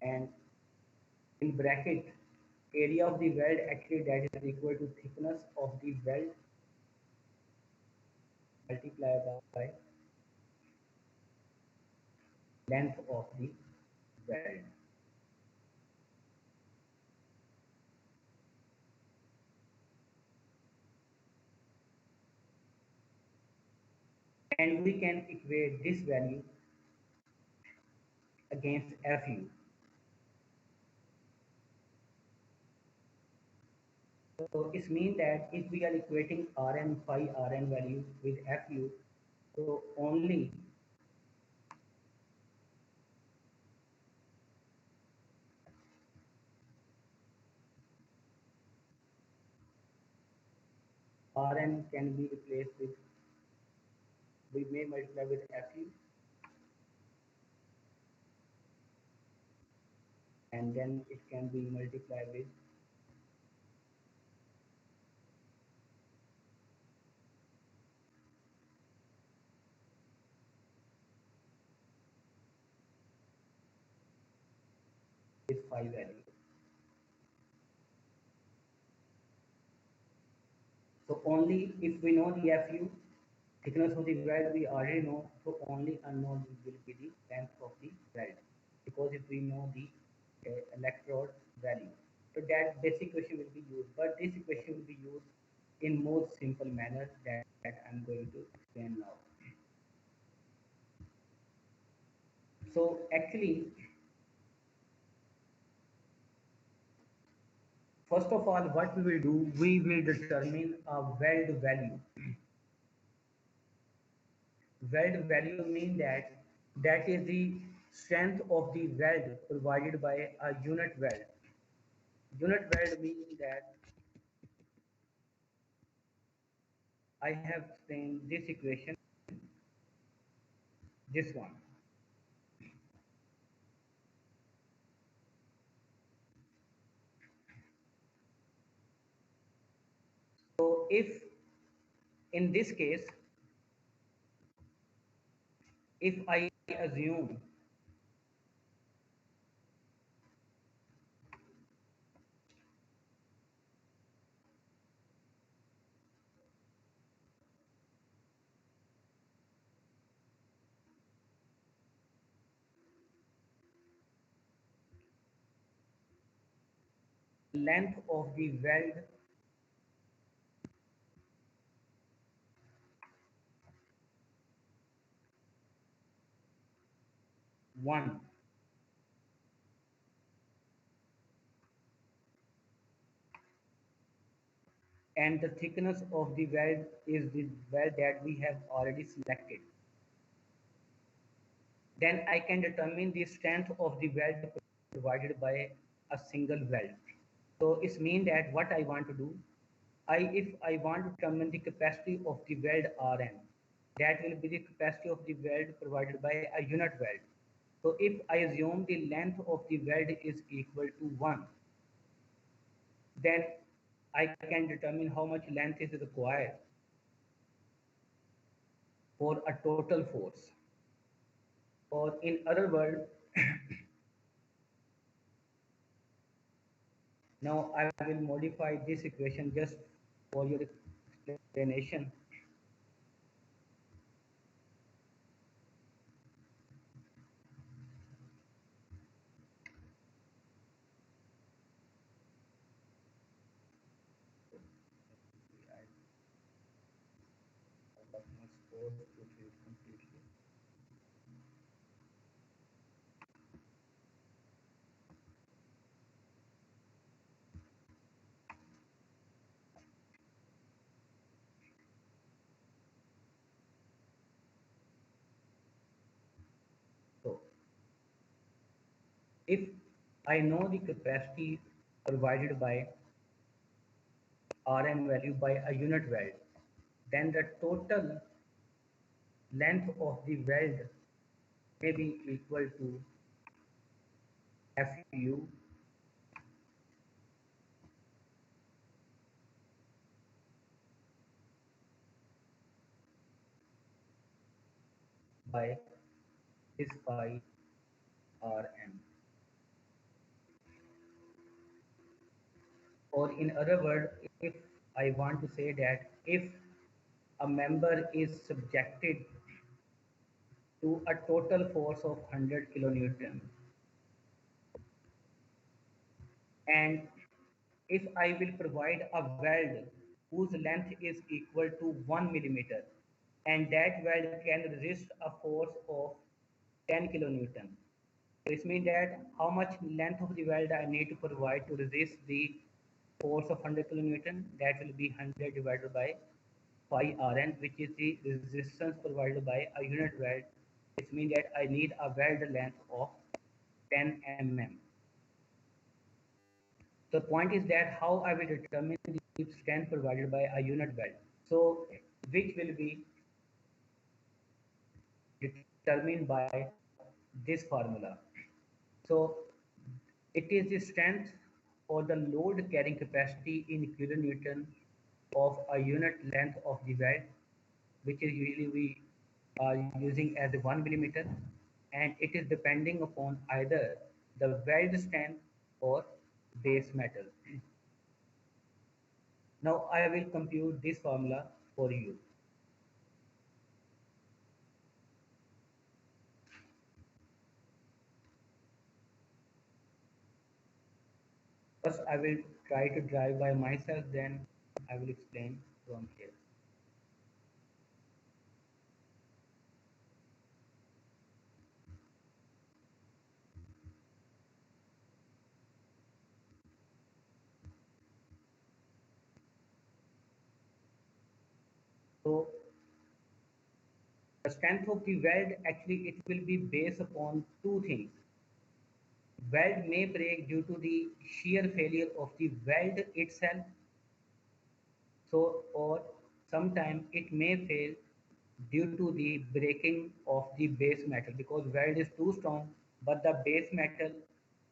And in bracket, area of the weld, actually that is equal to thickness of the weld multiplied by length of the weld. And we can equate this value against Fu. So it means that if we are equating Rn phi Rn value with Fu, so only Rn can be replaced with, we may multiply with Fu, and then it can be multiplied with phi value. So only if we know the Fu, thickness of the weld we already know, so only unknown will be the length of the weld, because if we know the electrode value, so that basic equation will be used, but this equation will be used in more simple manner that I'm going to explain now. So actually, first of all, what we will do, we will determine a weld value. Weld value means that that is the strength of the weld provided by a unit weld. Unit weld means that I have explained this equation, this one. So if in this case, if I assume length of the weld 1 and the thickness of the weld is the weld that we have already selected, then I can determine the strength of the weld provided by a single weld. So it means that what I want to do, if I want to determine the capacity of the weld Rn, that will be the capacity of the weld provided by a unit weld. So if I assume the length of the weld is equal to 1, then I can determine how much length is required for a total force. Or in other words, now I will modify this equation just for your explanation. So if I know the capacity provided by Rn value by a unit weld, then the total length of the weld may be equal to Fu by this phi Rn. Or in other words, if I want to say that if a member is subjected to a total force of 100 kilonewton, and if I will provide a weld whose length is equal to 1 millimeter, and that weld can resist a force of 10 kilonewton. This means that how much length of the weld I need to provide to resist the force of 100 kilonewton, that will be 100 divided by phi Rn, which is the resistance provided by a unit weld. This means that I need a weld length of 10 mm. The point is that how I will determine the strength provided by a unit weld. So which will be determined by this formula. So it is the strength or the load carrying capacity in kilonewton of a unit length of the weld, which is usually we are using as a 1 millimeter, and it is depending upon either the weld strength or base metal. Now I will compute this formula for you. First, I will try to drive by myself, then I will explain from here. So the strength of the weld, actually it will be based upon two things. Weld may break due to the shear failure of the weld itself. So, or sometimes it may fail due to the breaking of the base metal, because weld is too strong, but the base metal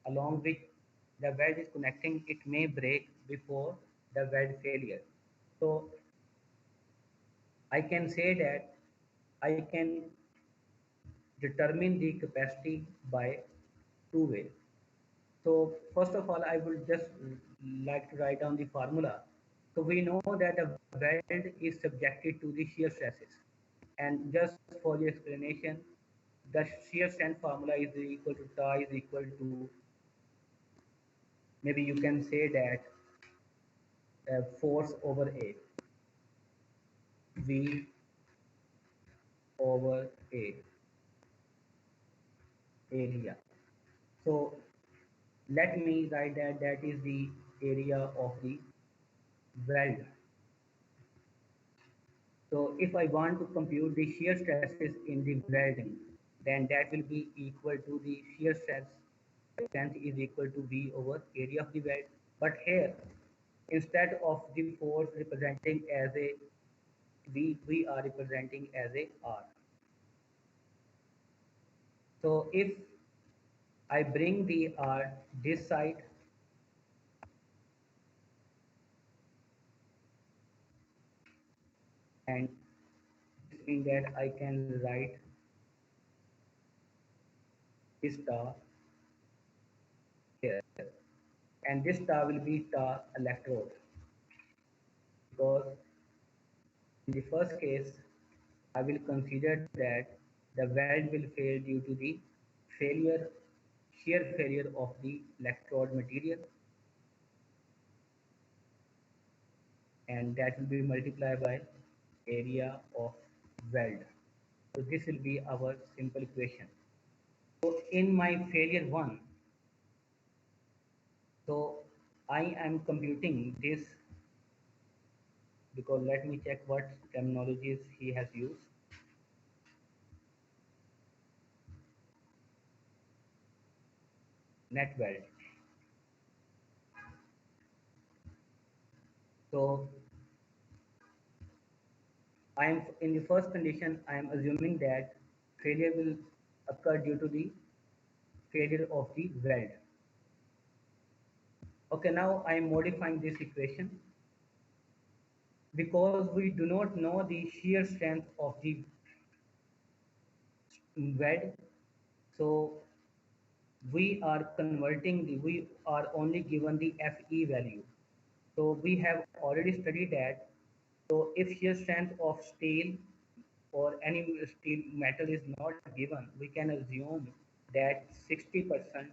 along which the weld is connecting, it may break before the weld failure. So I can say that I can determine the capacity by two ways. So first of all, I would just like to write down the formula. So we know that a weld is subjected to the shear stresses. And just for the explanation, the shear strength formula is equal to tau is equal to, maybe you can say that force over A, V over A, area. So let me write that that is the area of the weld. So if I want to compute the shear stresses in the welding, then that will be equal to the shear strength is equal to V over area of the weld. But here, instead of the force representing as a V, we are representing as a R. So if I bring the R this side, and this means that I can write this star here, and this star will be star electrode, because in the first case I will consider that the weld will fail due to the failure, shear failure of the electrode material, and that will be multiplied by area of weld. So this will be our simple equation. So in my failure one, so I am computing this, because let me check what terminologies he has used. Net weld. So I am in the first condition, I am assuming that failure will occur due to the failure of the weld. Okay, now I am modifying this equation, because we do not know the shear strength of the weld. So we are converting the, we are only given the Fe value. So we have already studied that. So if shear strength of steel or any steel metal is not given, we can assume that 60%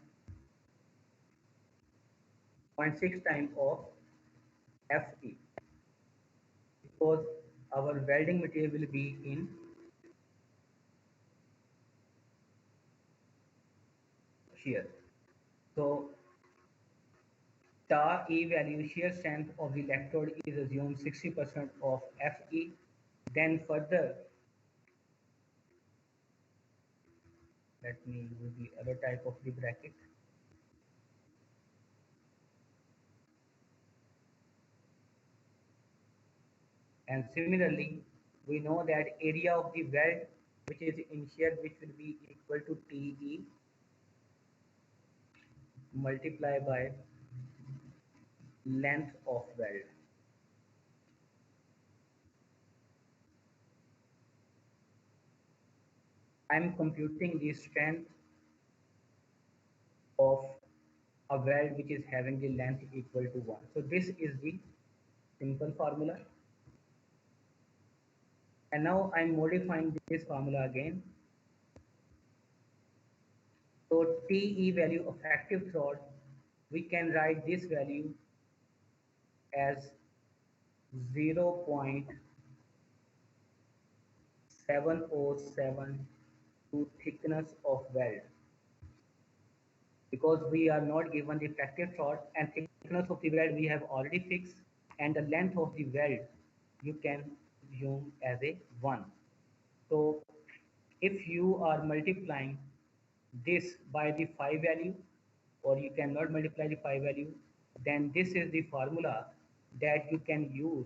0.6 times of Fe, because our welding material will be in shear. So tau E value, shear strength of the electrode, is assumed 60% of Fe. Then further, let me use the other type of the bracket. And similarly, we know that area of the weld which is in shear, which will be equal to TE multiplied by length of weld. I'm computing the strength of a weld which is having the length equal to 1. So this is the simple formula. And now I'm modifying this formula again. So TE value of active throat, we can write this value as 0.707 to thickness of weld, because we are not given the effective throat, and thickness of the weld we have already fixed, and the length of the weld you can assume as a 1. So if you are multiplying this by the phi value, or you cannot multiply the phi value, then this is the formula that you can use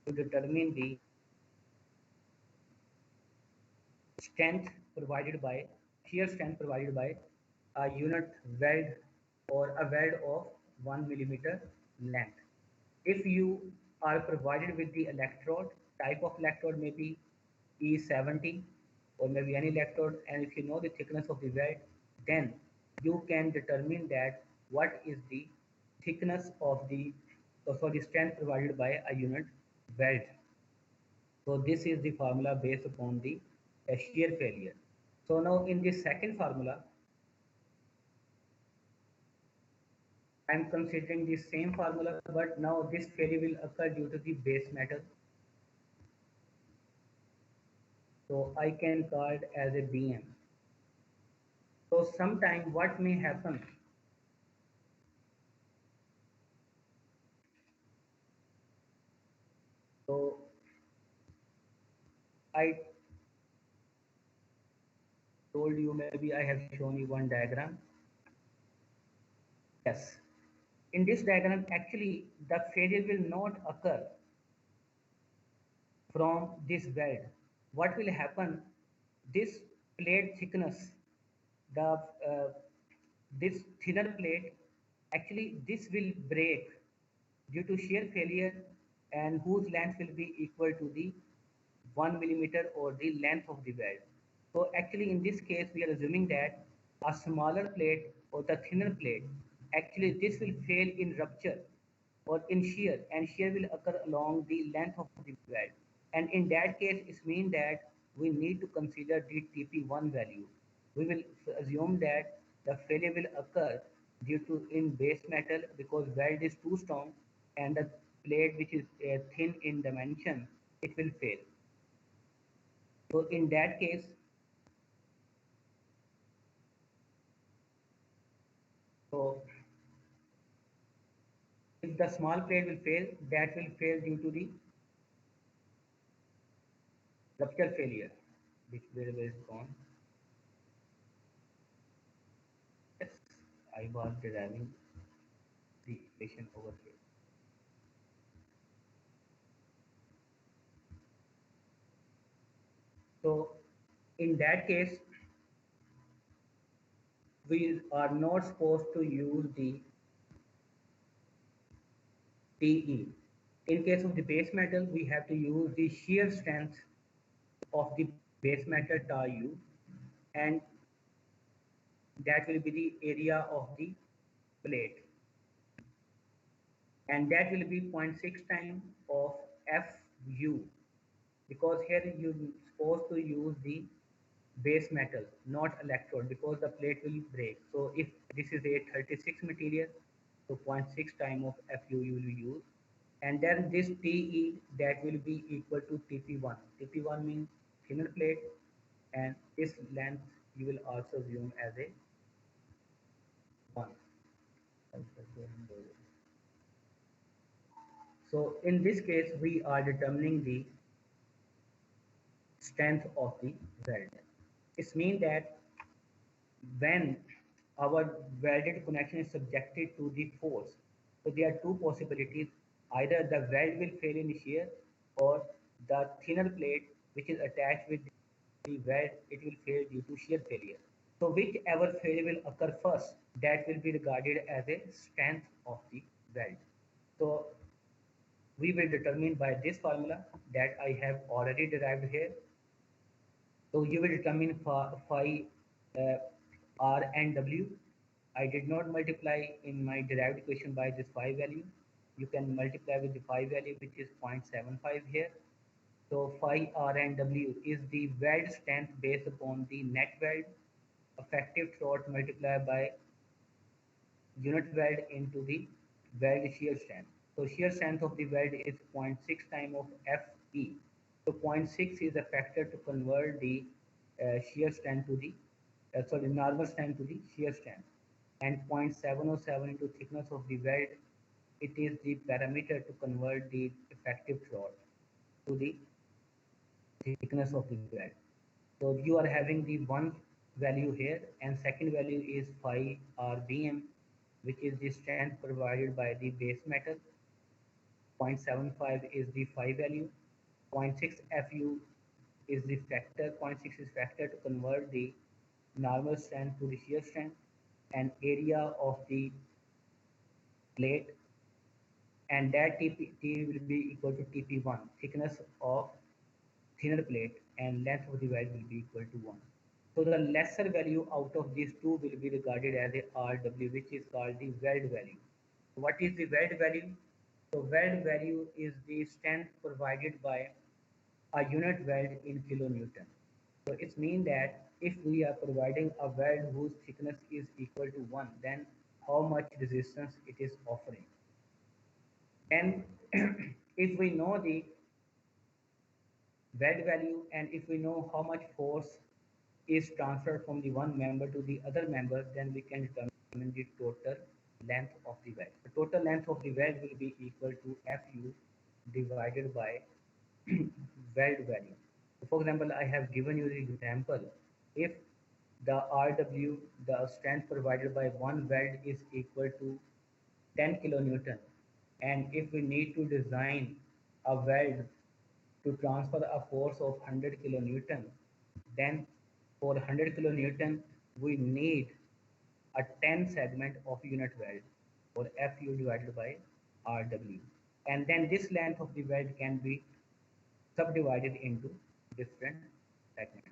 to determine the strength provided by shear strength provided by a unit weld or a weld of 1 millimeter length. If you are provided with the electrode, type of electrode may be E70 or maybe any electrode, and if you know the thickness of the weld, then you can determine that what is the thickness of the, sorry, strength provided by a unit weld. So this is the formula based upon the shear failure. So now in this second formula, I am considering the same formula, but now this failure will occur due to the base metal. So I can call it as a BM. So sometime what may happen, so I told you, maybe I have shown you one diagram. Yes. In this diagram, actually the failure will not occur from this weld. What will happen? This plate thickness, the this thinner plate, actually this will break due to shear failure, and whose length will be equal to the 1 millimeter or the length of the weld. So actually in this case we are assuming that a smaller plate or the thinner plate, actually this will fail in rupture or in shear, and shear will occur along the length of the weld. And in that case it means that we need to consider the TP1 value. We will assume that the failure will occur due to in base metal, because weld is too strong and the plate which is thin in dimension, it will fail. So in that case, so if the small plate will fail, that will fail due to the rupture failure, which wherever is gone. Yes, I was deriving the equation over here. So in that case, we are not supposed to use the TE. In case of the base metal, we have to use the shear strength of the base metal tau u, and that will be the area of the plate, and that will be 0.6 times of Fu, because here you're supposed to use the base metal, not electrode, because the plate will break. So if this is a 36 material, so 0.6 time of Fu you will use, and then this Te, that will be equal to Tp1. Tp1 means thinner plate, and this length you will also assume as a 1. So in this case, we are determining the strength of the weld. It means that when our welded connection is subjected to the force, so there are two possibilities: either the weld will fail in shear, or the thinner plate which is attached with the weld, it will fail due to shear failure. So whichever failure will occur first, that will be regarded as a strength of the weld. So we will determine by this formula that I have already derived here. So you will determine phi r and w. I did not multiply in my derived equation by this phi value. You can multiply with the phi value which is 0.75 here. So phi r and w is the weld strength based upon the net weld effective throughout multiplied by unit weld into the weld shear strength. So shear strength of the weld is 0.6 time of Fe. So zero point 0.6 is a factor to convert the shear strength to the normal strength to the shear strength, and 0.707 into thickness of the weld. It is the parameter to convert the effective throat to the thickness of the weld. So you are having the one value here, and second value is phi RBM, which is the strength provided by the base metal. 0.75 is the phi value. zero point 0.6 FU is the factor. 0.6 is factor to convert the normal strength to the shear strength, and area of the plate, and that T will be equal to TP1, thickness of thinner plate, and length of the weld will be equal to 1. So the lesser value out of these two will be regarded as a RW, which is called the weld value. What is the weld value? So weld value is the strength provided by a unit weld in kilonewton. So it means that if we are providing a weld whose thickness is equal to 1, then how much resistance it is offering. And if we know the weld value, and if we know how much force is transferred from the one member to the other member, then we can determine the total length of the weld. The total length of the weld will be equal to Fu divided by weld value. So for example, I have given you the example. If the Rw, the strength provided by one weld, is equal to 10 kilonewton, and if we need to design a weld to transfer a force of 100 kilonewton, then for 100 kilonewton, we need a 10 segment of unit weld, or Fu divided by Rw. And then this length of the weld can be subdivided into different segments.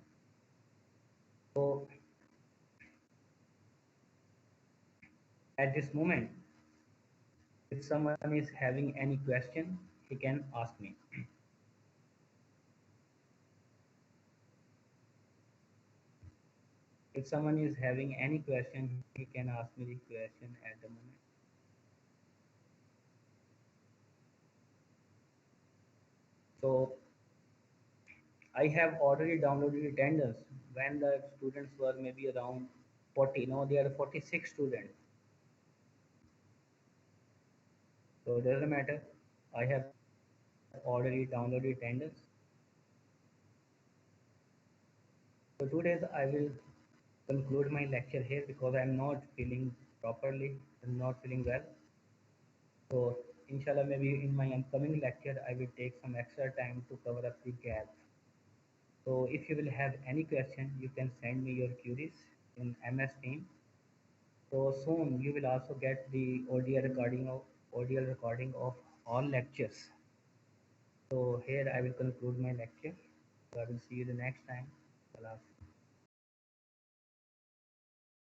So at this moment, if someone is having any question, he can ask me. If someone is having any question, he can ask me the question at the moment. So I have already downloaded attendance when the students were maybe around 40. Now there are 46 students. So it doesn't matter. I have already downloaded attendance. So 2 days I will conclude my lecture here because I'm not feeling properly. I'm not feeling well. So inshallah, maybe in my upcoming lecture, I will take some extra time to cover up the gaps. So if you will have any question, you can send me your queries in MS Team. So soon you will also get the audio recording of all lectures. So here I will conclude my lecture. So I will see you the next time. Allah.